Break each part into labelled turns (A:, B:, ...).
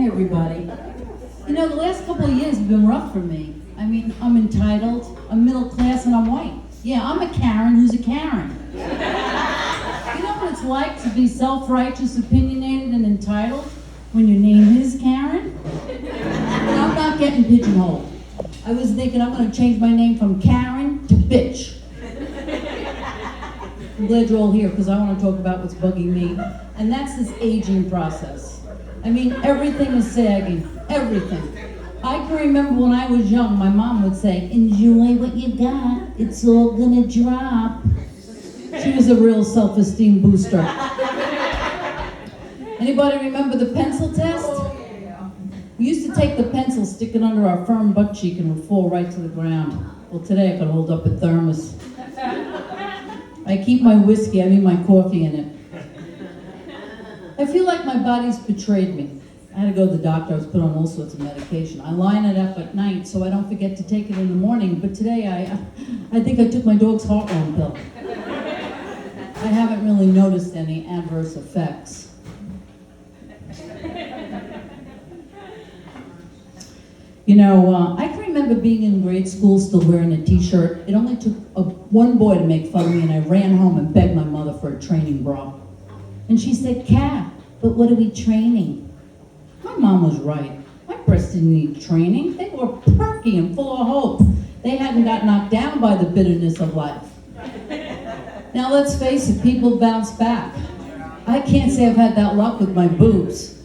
A: everybody. You know, the last couple of years have been rough for me. I mean, I'm entitled, I'm middle class, and I'm white. Yeah, I'm a Karen who's a Karen. You know what it's like to be self-righteous, opinionated, and entitled when your name is Karen? And I'm not getting pigeonholed. I was thinking I'm going to change my name from Karen to bitch. I'm glad you're all here because I want to talk about what's bugging me. And that's this aging process. I mean, everything is sagging. Everything. I can remember when I was young, my mom would say, enjoy what you got. It's all gonna drop. She was a real self-esteem booster. Anybody remember the pencil test? We used to take the pencil, stick it under our firm butt cheek, and it would fall right to the ground. Well, today I could hold up a thermos. I keep my whiskey, I mean my coffee in it. I feel like my body's betrayed me. I had to go to the doctor, I was put on all sorts of medication. I line it up at night so I don't forget to take it in the morning, but today I think I took my dog's heartworm pill. I haven't really noticed any adverse effects. You know, I can remember being in grade school still wearing a t-shirt. It only took one boy to make fun of me, and I ran home and begged my mother for a training bra. And she said, Kat, but what are we training? My mom was right. My breasts didn't need training. They were perky and full of hope. They hadn't got knocked down by the bitterness of life. Now let's face it, people bounce back. I can't say I've had that luck with my boobs.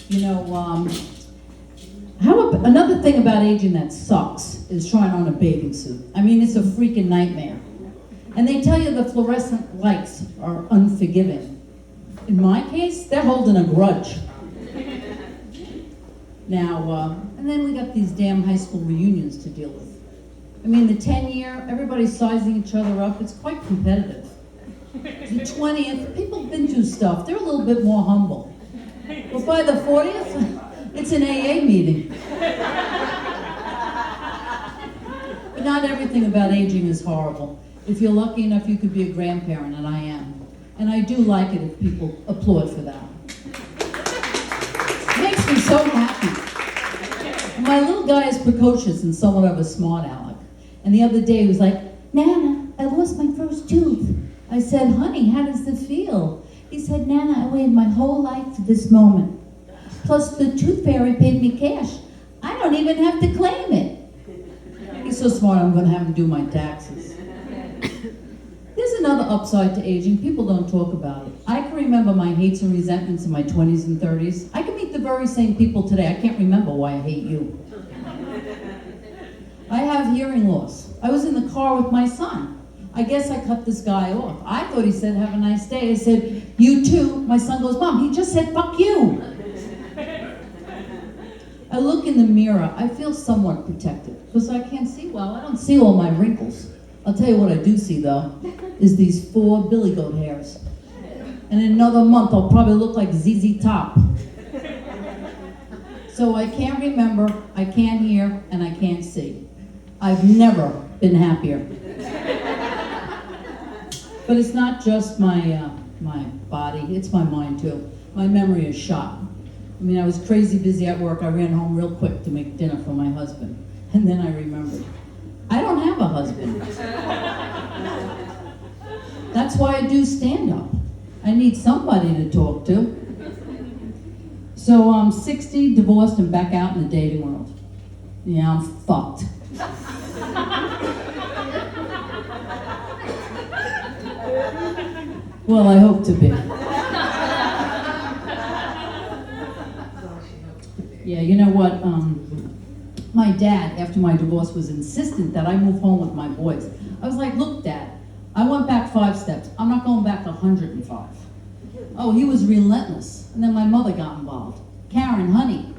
A: You know, another thing about aging that sucks is trying on a bathing suit. I mean, it's a freaking nightmare. And they tell you the fluorescent lights are unforgiving. In my case, they're holding a grudge. Now, and then we got these damn high school reunions to deal with. I mean, the 10-year, everybody's sizing each other up. It's quite competitive. The 20th, people have been through stuff. They're a little bit more humble. But by the 40th, it's an AA meeting. But not everything about aging is horrible. If you're lucky enough, you could be a grandparent, and I am. And I do like it if people applaud for that. It makes me so happy. My little guy is precocious and somewhat of a smart aleck. And the other day he was like, Nana, I lost my first tooth. I said, honey, how does it feel? He said, Nana, I waited my whole life for this moment. Plus the tooth fairy paid me cash. I don't even have to claim it. He's so smart, I'm going to have him do my taxes. There's another upside to aging. People don't talk about it. I can remember my hates and resentments in my 20s and 30s. I can meet the very same people today. I can't remember why I hate you. I have hearing loss. I was in the car with my son. I guess I cut this guy off. I thought he said, have a nice day. I said, you too. My son goes, Mom, he just said, fuck you. I look in the mirror. I feel somewhat protected because I can't see well. I don't see all my wrinkles. I'll tell you what I do see, though, is these 4 billy goat hairs. And in another month, I'll probably look like ZZ Top. So I can't remember, I can't hear, and I can't see. I've never been happier. But it's not just my body, it's my mind, too. My memory is shot. I mean, I was crazy busy at work. I ran home real quick to make dinner for my husband. And then I remembered. I don't have a husband. That's why I do stand-up. I need somebody to talk to. So I'm 60, divorced, and back out in the dating world. Yeah, I'm fucked. Well, I hope to be. Yeah, you know what? My dad, after my divorce, was insistent that I move home with my boys. I was like, look, Dad, I went back 5 steps. I'm not going back 105. Oh, he was relentless. And then my mother got involved. Karen, honey,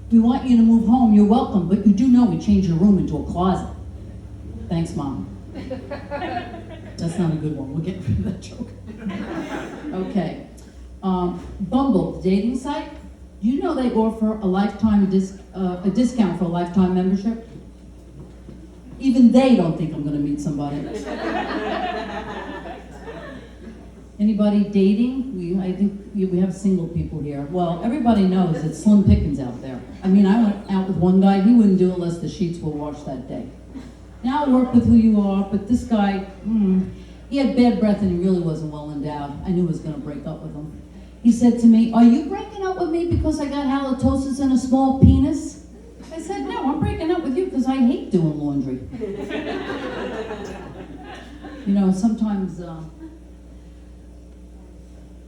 A: we want you to move home. You're welcome, but you do know we changed your room into a closet. Thanks, Mom. That's not a good one. We'll get rid of that joke. Okay. Bumble, the dating site. Do you know they offer a discount for a lifetime membership? Even they don't think I'm going to meet somebody. Anybody dating? I think we have single people here. Well, everybody knows it's slim pickings out there. I mean, I went out with one guy, he wouldn't do it unless the sheets were washed that day. Now I work with who you are, but this guy, he had bad breath and he really wasn't well endowed. I knew I was gonna break up with him. He said to me, "Are you breaking up with me because I got halitosis and a small penis?" I said, "No, I'm breaking up with you because I hate doing laundry." You know, sometimes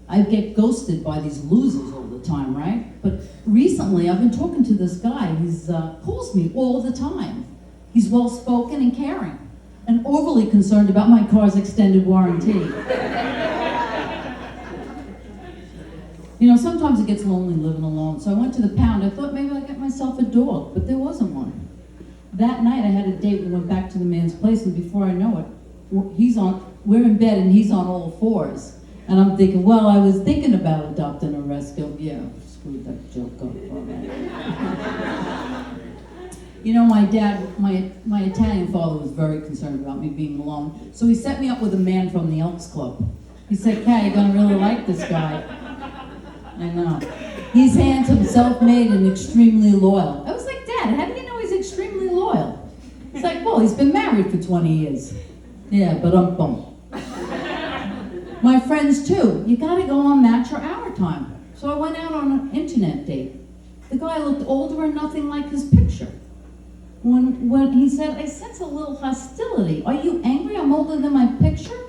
A: I get ghosted by these losers all the time, right? But recently, I've been talking to this guy. He's calls me all the time. He's well-spoken and caring, and overly concerned about my car's extended warranty. You know, sometimes it gets lonely living alone, so I went to the pound. I thought maybe I'd get myself a dog, but there wasn't one. That night, I had a date. We went back to the man's place, and before I know it, we're in bed, and he's on all fours. And I'm thinking, well, I was thinking about adopting a rescue. Yeah, screwed that joke up. You know, my dad, my Italian father was very concerned about me being alone. So he set me up with a man from the Elks Club. He said, "Kay, you're gonna really like this guy." I know. He's handsome, self-made, and extremely loyal. I was like, "Dad, how do you know he's extremely loyal?" He's like, "Well, he's been married for 20 years. Yeah, but I'm bummed. My friends too, you gotta go on Match or Our Time. So I went out on an internet date. The guy looked older and nothing like his picture. When he said, "I sense a little hostility. Are you angry I'm older than my picture?"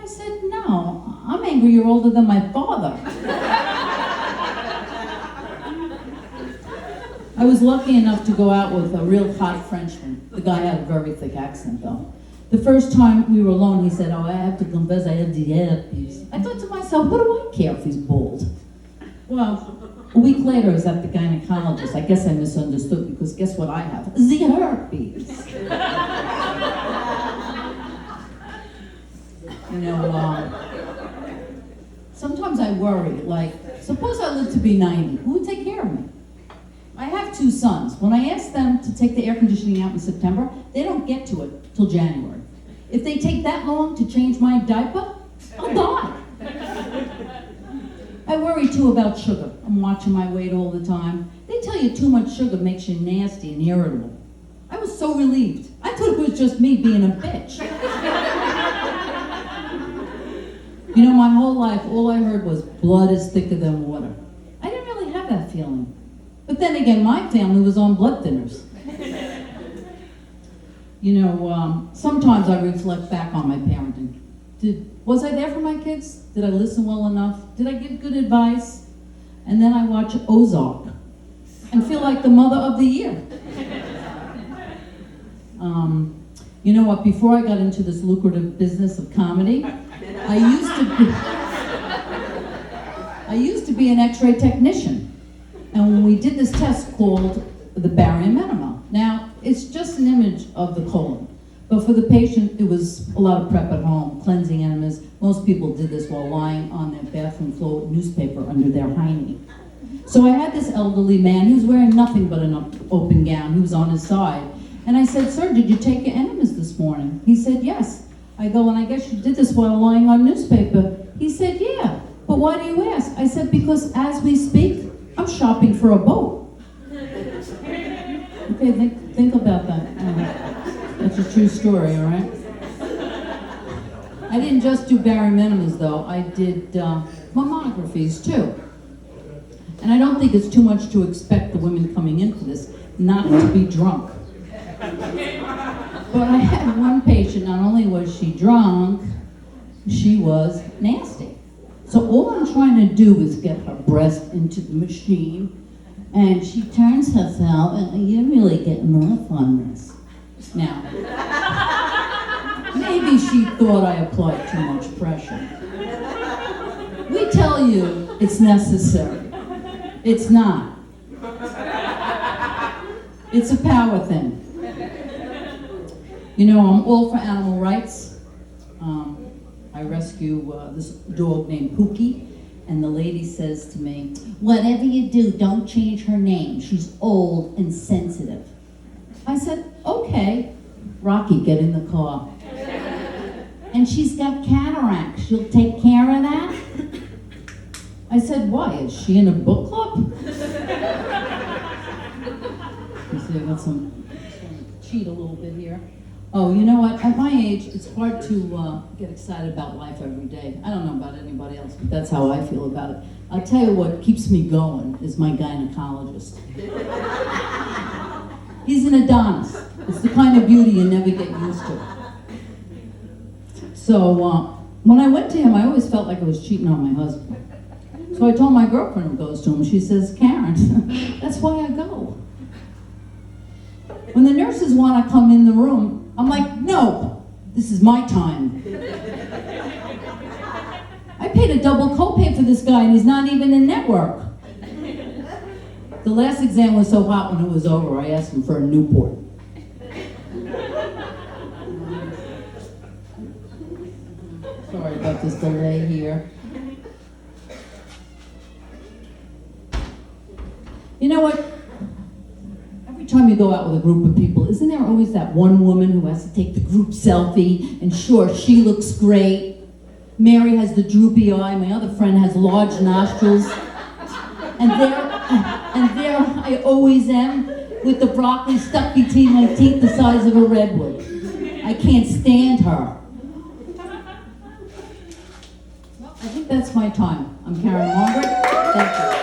A: I said, "No, I'm angry you're older than my father." I was lucky enough to go out with a real hot Frenchman. The guy had a very thick accent though. The first time we were alone, he said, "Oh, I have to confess, I have the herpes." I thought to myself, what do I care if he's bald? Well, a week later, I was at the gynecologist. I guess I misunderstood because guess what I have? The herpes. You know, sometimes I worry, like, suppose I live to be 90, who would take care of me? I have 2 sons. When I ask them to take the air conditioning out in September, they don't get to it till January. If they take that long to change my diaper, I'll die. I worry too about sugar. I'm watching my weight all the time. They tell you too much sugar makes you nasty and irritable. I was so relieved. I thought it was just me being a bitch. You know, my whole life, all I heard was blood is thicker than water. I didn't really have that feeling. But then again, my family was on blood thinners. You know, sometimes I reflect back on my parenting. Was I there for my kids? Did I listen well enough? Did I give good advice? And then I watch Ozark and feel like the mother of the year. You know what, before I got into this lucrative business of comedy, I used to be an x-ray technician. And when we did this test called the barium enema. Now, it's just an image of the colon. But for the patient, it was a lot of prep at home, cleansing enemas. Most people did this while lying on their bathroom floor with newspaper under their hiney. So I had this elderly man, he was wearing nothing but an open gown, he was on his side. And I said, "Sir, did you take your enemas this morning?" He said, "Yes." I go, "And I guess you did this while lying on newspaper." He said, "Yeah, but why do you ask?" I said, "Because as we speak, I'm shopping for a boat." Okay, think about that. That's a true story, all right? I didn't just do barium enemas, though. I did mammographies, too. And I don't think it's too much to expect the women coming into this not to be drunk. But I had one patient, not only was she drunk, she was nasty. So all I'm trying to do is get her breast into the machine, and she turns herself, and you're really getting off on this. Now, maybe she thought I applied too much pressure. We tell you it's necessary. It's not. It's a power thing. You know, I'm all for animal rights. I rescue this dog named Pookie, and the lady says to me, "Whatever you do, don't change her name. She's old and sensitive." I said, "Okay." Rocky, get in the car. and she's got cataracts. She'll take care of that? I said, why? Is she in a book club? You see, I got some cheat a little bit here. Oh, you know what? At my age, it's hard to get excited about life every day. I don't know about anybody else, but that's how I feel about it. I'll tell you what keeps me going is my gynecologist. He's an Adonis. It's the kind of beauty you never get used to. So when I went to him, I always felt like I was cheating on my husband. So I told my girlfriend who goes to him, she says, Karen, that's why I go. When the nurses want to come in the room, I'm like, no, this is my time. I paid a double copay for this guy and he's not even in network. The last exam was so hot when it was over, I asked him for a Newport. Sorry about this delay here. You know what? Every time you go out with a group of people, isn't there always that one woman who has to take the group selfie? And sure, she looks great. Mary has the droopy eye. My other friend has large nostrils. And there I always am with the broccoli stuck between my teeth the size of a redwood. I can't stand her. Well, I think that's my time. I'm Karen Margaret. Thank you.